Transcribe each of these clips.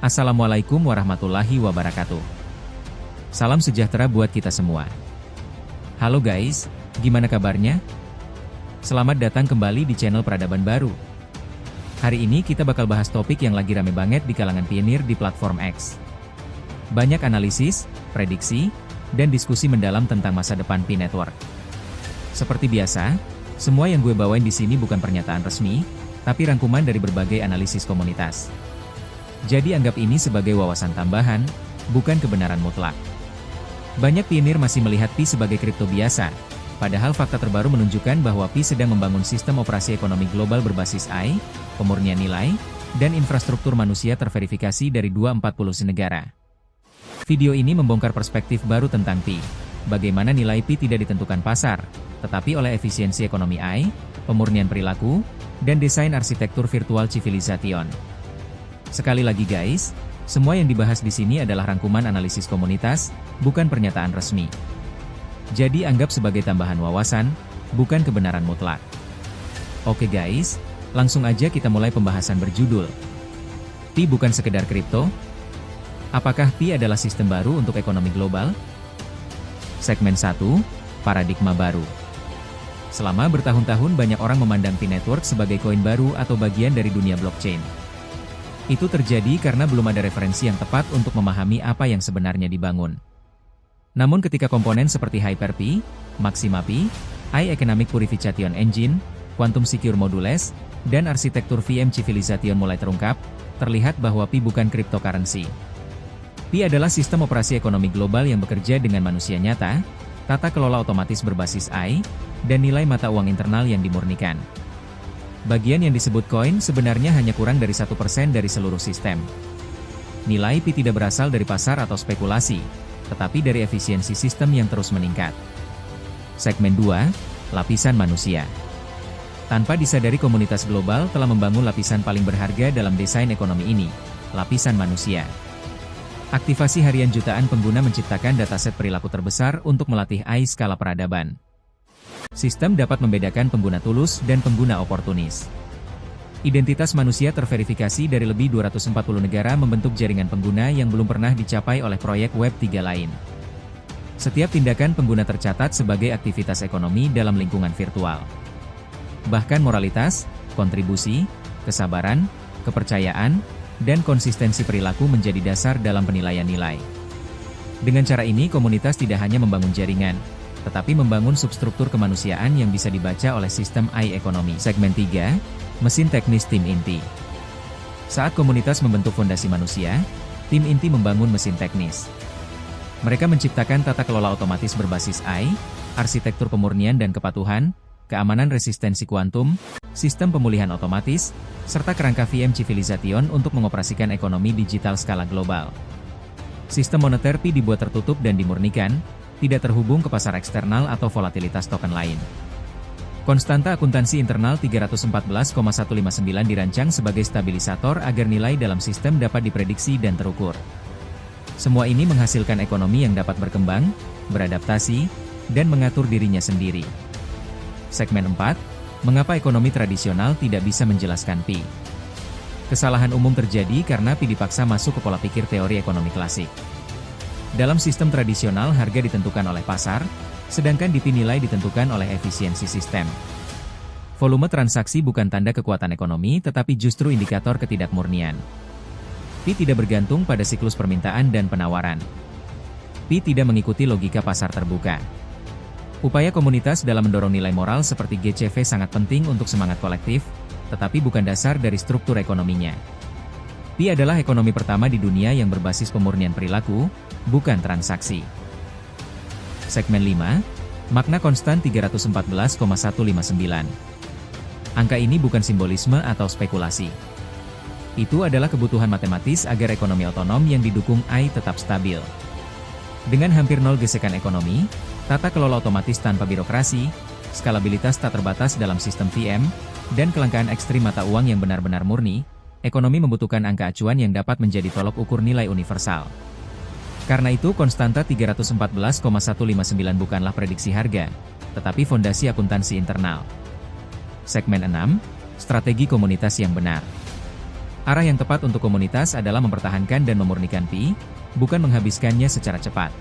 Assalamualaikum warahmatullahi wabarakatuh. Salam sejahtera buat kita semua. Halo guys, gimana kabarnya? Selamat datang kembali di channel Peradaban Baru. Hari ini kita bakal bahas topik yang lagi rame banget di kalangan pionir di platform X. Banyak analisis, prediksi, dan diskusi mendalam tentang masa depan Pi Network. Seperti biasa, semua yang gue bawain di sini bukan pernyataan resmi, tapi rangkuman dari berbagai analisis komunitas. Jadi anggap ini sebagai wawasan tambahan, bukan kebenaran mutlak. Banyak pionir masih melihat Pi sebagai kripto biasa, padahal fakta terbaru menunjukkan bahwa Pi sedang membangun sistem operasi ekonomi global berbasis AI, pemurnian nilai, dan infrastruktur manusia terverifikasi dari 240 negara. Video ini membongkar perspektif baru tentang Pi, bagaimana nilai Pi tidak ditentukan pasar, tetapi oleh efisiensi ekonomi AI, pemurnian perilaku, dan desain arsitektur virtual civilization. Sekali lagi guys, semua yang dibahas di sini adalah rangkuman analisis komunitas, bukan pernyataan resmi. Jadi anggap sebagai tambahan wawasan, bukan kebenaran mutlak. Oke guys, langsung aja kita mulai pembahasan berjudul Pi bukan sekedar kripto? Apakah Pi adalah sistem baru untuk ekonomi global? Segmen 1, Paradigma Baru. Selama bertahun-tahun banyak orang memandang Pi Network sebagai koin baru atau bagian dari dunia blockchain. Itu terjadi karena belum ada referensi yang tepat untuk memahami apa yang sebenarnya dibangun. Namun ketika komponen seperti Hyper-P, Maxima-P, AI Economic Purification Engine, Quantum Secure Modules, dan arsitektur VM Civilization mulai terungkap, terlihat bahwa Pi bukan cryptocurrency. Pi adalah sistem operasi ekonomi global yang bekerja dengan manusia nyata, tata kelola otomatis berbasis AI, dan nilai mata uang internal yang dimurnikan. Bagian yang disebut koin sebenarnya hanya kurang dari 1% dari seluruh sistem. Nilai Pi tidak berasal dari pasar atau spekulasi, tetapi dari efisiensi sistem yang terus meningkat. Segmen 2, Lapisan Manusia. Tanpa disadari komunitas global telah membangun lapisan paling berharga dalam desain ekonomi ini, lapisan manusia. Aktivasi harian jutaan pengguna menciptakan dataset perilaku terbesar untuk melatih AI skala peradaban. Sistem dapat membedakan pengguna tulus dan pengguna oportunis. Identitas manusia terverifikasi dari lebih 240 negara membentuk jaringan pengguna yang belum pernah dicapai oleh proyek Web3 lain. Setiap tindakan pengguna tercatat sebagai aktivitas ekonomi dalam lingkungan virtual. Bahkan moralitas, kontribusi, kesabaran, kepercayaan, dan konsistensi perilaku menjadi dasar dalam penilaian nilai. Dengan cara ini komunitas tidak hanya membangun jaringan, tetapi membangun substruktur kemanusiaan yang bisa dibaca oleh sistem AI ekonomi. Segmen 3, Mesin Teknis Tim Inti. Saat komunitas membentuk fondasi manusia, tim inti membangun mesin teknis. Mereka menciptakan tata kelola otomatis berbasis AI, arsitektur pemurnian dan kepatuhan, keamanan resistensi kuantum, sistem pemulihan otomatis, serta kerangka VM Civilization untuk mengoperasikan ekonomi digital skala global. Sistem moneter Pi dibuat tertutup dan dimurnikan, tidak terhubung ke pasar eksternal atau volatilitas token lain. Konstanta akuntansi internal 314,159 dirancang sebagai stabilisator agar nilai dalam sistem dapat diprediksi dan terukur. Semua ini menghasilkan ekonomi yang dapat berkembang, beradaptasi, dan mengatur dirinya sendiri. Segmen 4, Mengapa ekonomi tradisional tidak bisa menjelaskan Pi? Kesalahan umum terjadi karena Pi dipaksa masuk ke pola pikir teori ekonomi klasik. Dalam sistem tradisional harga ditentukan oleh pasar, sedangkan di Pi nilai ditentukan oleh efisiensi sistem. Volume transaksi bukan tanda kekuatan ekonomi tetapi justru indikator ketidakmurnian. Pi tidak bergantung pada siklus permintaan dan penawaran. Pi tidak mengikuti logika pasar terbuka. Upaya komunitas dalam mendorong nilai moral seperti GCV sangat penting untuk semangat kolektif, tetapi bukan dasar dari struktur ekonominya. Pi adalah ekonomi pertama di dunia yang berbasis pemurnian perilaku, bukan transaksi. Segmen 5, Makna konstan 314,159. Angka ini bukan simbolisme atau spekulasi. Itu adalah kebutuhan matematis agar ekonomi otonom yang didukung AI tetap stabil. Dengan hampir nol gesekan ekonomi, tata kelola otomatis tanpa birokrasi, skalabilitas tak terbatas dalam sistem VM, dan kelangkaan ekstrim mata uang yang benar-benar murni, ekonomi membutuhkan angka acuan yang dapat menjadi tolok ukur nilai universal. Karena itu konstanta 314,159 bukanlah prediksi harga, tetapi fondasi akuntansi internal. Segmen 6, Strategi komunitas yang benar. Arah yang tepat untuk komunitas adalah mempertahankan dan memurnikan Pi, bukan menghabiskannya secara cepat.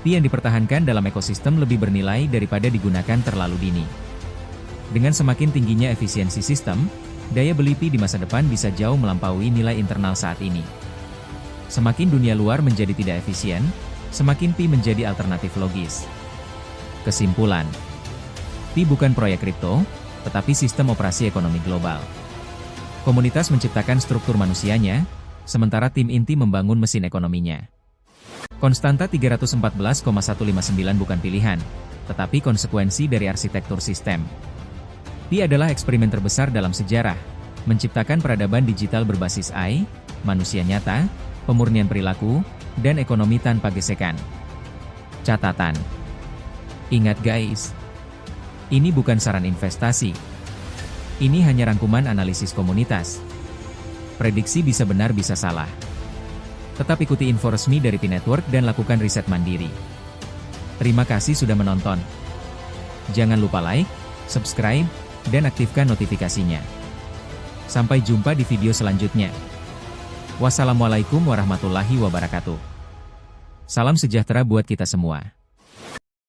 Pi yang dipertahankan dalam ekosistem lebih bernilai daripada digunakan terlalu dini. Dengan semakin tingginya efisiensi sistem, daya beli Pi di masa depan bisa jauh melampaui nilai internal saat ini. Semakin dunia luar menjadi tidak efisien, semakin Pi menjadi alternatif logis. Kesimpulan, Pi bukan proyek kripto, tetapi sistem operasi ekonomi global. Komunitas menciptakan struktur manusianya, sementara tim inti membangun mesin ekonominya. Konstanta 314,159 bukan pilihan, tetapi konsekuensi dari arsitektur sistem. Pi adalah eksperimen terbesar dalam sejarah, menciptakan peradaban digital berbasis AI, manusia nyata, pemurnian perilaku, dan ekonomi tanpa gesekan. Catatan. Ingat guys, ini bukan saran investasi. Ini hanya rangkuman analisis komunitas. Prediksi bisa benar bisa salah. Tetap ikuti info resmi dari Pi Network dan lakukan riset mandiri. Terima kasih sudah menonton. Jangan lupa like, subscribe, dan aktifkan notifikasinya. Sampai jumpa di video selanjutnya. Wassalamualaikum warahmatullahi wabarakatuh. Salam sejahtera buat kita semua.